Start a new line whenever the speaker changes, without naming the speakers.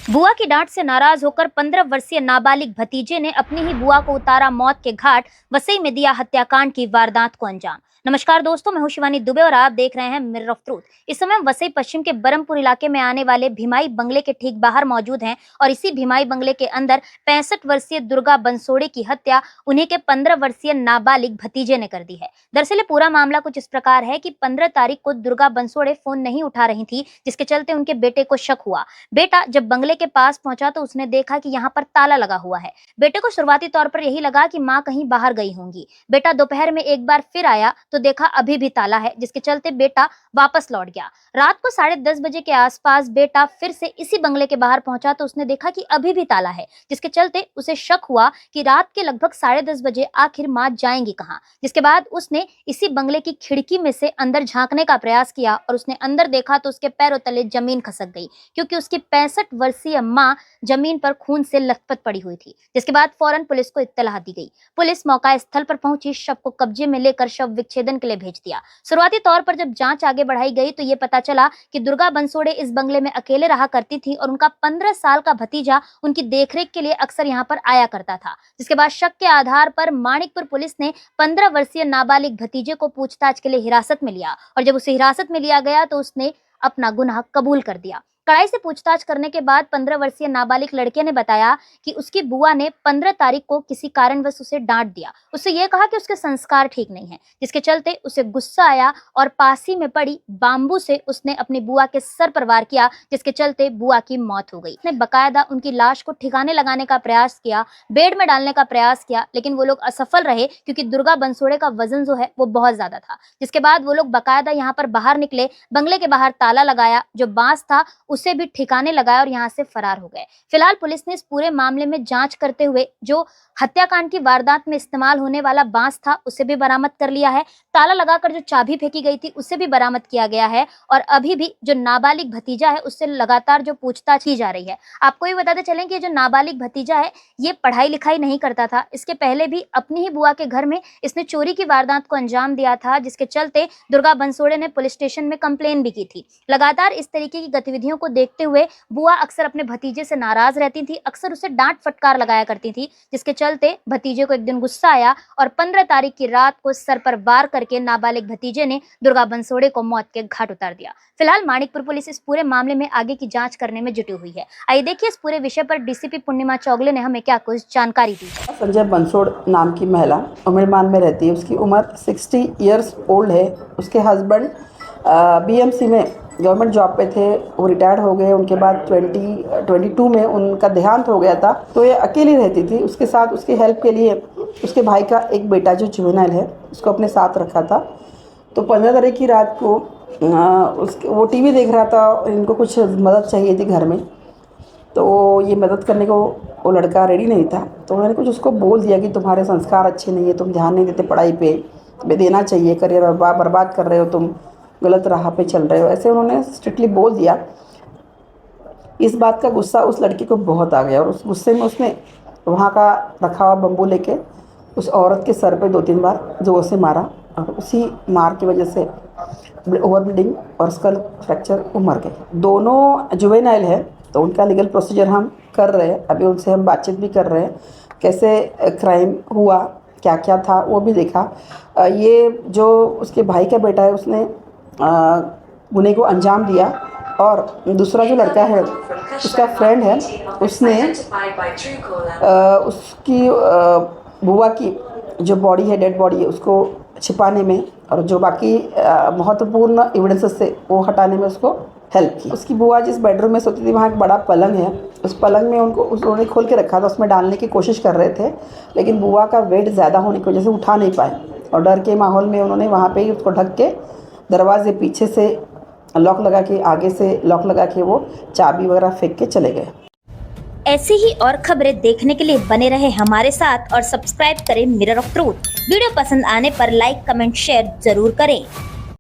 बुआ की डांट से नाराज होकर 15 वर्षीय नाबालिग भतीजे ने अपनी ही बुआ को उतारा मौत के घाट। वसई में दिया हत्याकांड की वारदात को अंजाम। नमस्कार दोस्तों, मैं हूं शिवानी दुबे और आप देख रहे हैं मिरर ऑफ ट्रूथ। इस समय वसई पश्चिम के बरमपुर इलाके में आने वाले भिमाई बंगले के ठीक बाहर मौजूद हैं और इसी भिमाई बंगले के अंदर 65 वर्षीय दुर्गा बंसोड़े की हत्या उन्हीं के 15 वर्षीय नाबालिग भतीजे ने कर दी है। दरअसल पूरा मामला कुछ इस प्रकार है कि 15 तारीख को दुर्गा बंसोड़े फोन नहीं उठा रही थी, जिसके चलते उनके बेटे को शक हुआ। बेटा जब बंगले के पास पहुंचा तो उसने देखा कि यहाँ पर ताला लगा हुआ है। बेटे को शुरुआती तौर पर यही लगा कि माँ कहीं बाहर गई होंगी। बेटा दोपहर में एक बार फिर आया तो देखा अभी भी ताला है, जिसके चलते बेटा वापस लौट गया। रात को 10:30 बजे के आसपास बेटा फिर से इसी बंगले के बाहर पहुंचा तो उसने देखा कि अभी भी ताला है, जिसके चलते उसे शक हुआ कि रात के लगभग 10:30 बजे आखिर माँ जाएंगी कहाँ। जिसके बाद उसने इसी बंगले की खिड़की में से अंदर झांकने का प्रयास किया और उसने अंदर देखा तो उसके पैरों तले जमीन खसक गई, क्योंकि उसकी 65 वर्षीय माँ जमीन पर खून से लथपथ पड़ी हुई थी। जिसके बाद फौरन पुलिस को इत्तला दी गई। पुलिस मौका स्थल पर पहुंची, शव को कब्जे में लेकर शव विच्छेदन के लिए भेज दिया। शुरुआती तौर पर जब जांच आगे बढ़ाई गई तो ये पता चला कि दुर्गा बंसोड़े इस बंगले में अकेले रहा करती थी और उनका 15 साल का भतीजा उनकी देखरेख के लिए अक्सर यहाँ पर आया करता था। जिसके बाद शक के आधार पर माणिकपुर पुलिस ने 15 वर्षीय नाबालिग भतीजे को पूछताछ के लिए हिरासत में लिया और जब उसे हिरासत में लिया गया तो उसने अपना गुनाह कबूल कर दिया। कड़ाई से पूछताछ करने के बाद 15 वर्षीय नाबालिग लड़के ने बताया कि उसकी बुआ ने 15 तारीख को किसी कारणवश उसे डांट दिया। उससे ये कहा कि उसके संस्कार ठीक नहीं है, जिसके चलते उसे गुस्सा आया और पास ही में पड़ी बाम्बू से उसने अपनी बुआ के सर पर वार किया, जिसके चलते बुआ की मौत हो गई। उसने बकायदा उनकी लाश को ठिकाने लगाने का प्रयास किया, बेड में डालने का प्रयास किया, लेकिन वो लोग असफल रहे क्योंकि दुर्गा बंसोड़े का वजन जो है वो बहुत ज्यादा था। जिसके बाद वो लोग बकायदा यहाँ पर बाहर निकले, बंगले के बाहर ताला लगाया, जो बांस था उसे भी ठिकाने लगाया और यहां से फरार हो गए। फिलहाल पुलिस ने इस पूरे मामले में जांच करते हुए जो हत्याकांड की वारदात में इस्तेमाल होने वाला बांस था उसे भी बरामद कर लिया है। ताला लगाकर जो चाबी फेंकी गई थी उसे भी बरामद किया गया है और अभी भी जो नाबालिग भतीजा है उससे लगातार जो पूछताछ की जा रही है। आपको ये बताते चलें कि जो नाबालिग भतीजा है ये पढ़ाई लिखाई नहीं करता था। इसके पहले भी अपनी ही बुआ के घर में इसने चोरी की वारदात को अंजाम दिया था, जिसके चलते दुर्गा बंसोड़े ने पुलिस स्टेशन में कंप्लेन भी की थी। लगातार इस तरीके की गतिविधियों को देखते हुए बुआ अक्सर अपने भतीजे से नाराज रहती थी, अक्सर उसे डांट फटकार लगाया करती थी, जिसके चलते भतीजे को एक दिन गुस्सा आया और 15 तारीख की रात को सर पर वार करके नाबालिग भतीजे ने दुर्गा बंसोड़े को मौत के घाट उतार दिया। फिलहाल माणिकपुर पुलिस इस पूरे मामले में आगे की जांच करने में जुटी हुई है। आइए देखिए इस पूरे विषय पर डीसीपी पूर्णिमा चौगले ने हमें क्या कुछ जानकारी दी है।
संजय बंसोड़ नाम की महिला उमिरमान में रहती है। उसकी उम्र 60 इयर्स ओल्ड है। उसके हस्बैंड बीएमसी में गवर्नमेंट जॉब पे थे, वो रिटायर्ड हो गए। उनके बाद 2022 में उनका देहांत हो गया था, तो ये अकेली रहती थी। उसके साथ उसकी हेल्प के लिए उसके भाई का एक बेटा जो जुवेनाइल है उसको अपने साथ रखा था। तो 15 तारीख की रात को वो टीवी देख रहा था, इनको कुछ मदद चाहिए थी घर में, तो ये मदद करने को वो लड़का रेडी नहीं था। तो उन्होंने कुछ उसको बोल दिया कि तुम्हारे संस्कार अच्छे नहीं है, तुम ध्यान नहीं देते पढ़ाई पे, तुम्हें देना चाहिए, करियर बर्बाद कर रहे हो, तुम गलत राह पे चल रहे हो, ऐसे उन्होंने स्ट्रिक्टली बोल दिया। इस बात का गुस्सा उस लड़की को बहुत आ गया और उस गुस्से में उसने वहाँ का रखा हुआ बम्बू लेके उस औरत के सर पे 2-3 बार जोर से मारा और उसी मार की वजह से ओवर ब्लीडिंग और स्कल फ्रैक्चर वो मर गए। दोनों जुवेनाइल है तो उनका लीगल प्रोसीजर हम कर रहे हैं। अभी उनसे हम बातचीत भी कर रहे हैं, कैसे क्राइम हुआ, क्या क्या था वो भी देखा। ये जो उसके भाई का बेटा है उसने गुने को अंजाम दिया और दूसरा जो लड़का है उसका फ्रेंड है, उसने उसकी बुआ की जो बॉडी है, डेड बॉडी है, उसको छिपाने में और जो बाकी महत्वपूर्ण एविडेंसेस से वो हटाने में उसको हेल्प की। उसकी बुआ जिस बेडरूम में सोती थी वहाँ एक बड़ा पलंग है, उस पलंग में उन्होंने खोल के रखा था, उसमें डालने की कोशिश कर रहे थे, लेकिन बुआ का वेट ज़्यादा होने की वजह से उठा नहीं पाए और डर के माहौल में उन्होंने वहाँ पे ही उसको ढक के दरवाजे पीछे से लॉक लगा के, आगे से लॉक लगा के वो चाबी वगैरह फेंक के चले गए।
ऐसी ही और खबरें देखने के लिए बने रहे हमारे साथ और सब्सक्राइब करें मिरर ऑफ ट्रूथ। वीडियो पसंद आने पर लाइक, कमेंट, शेयर जरूर करें।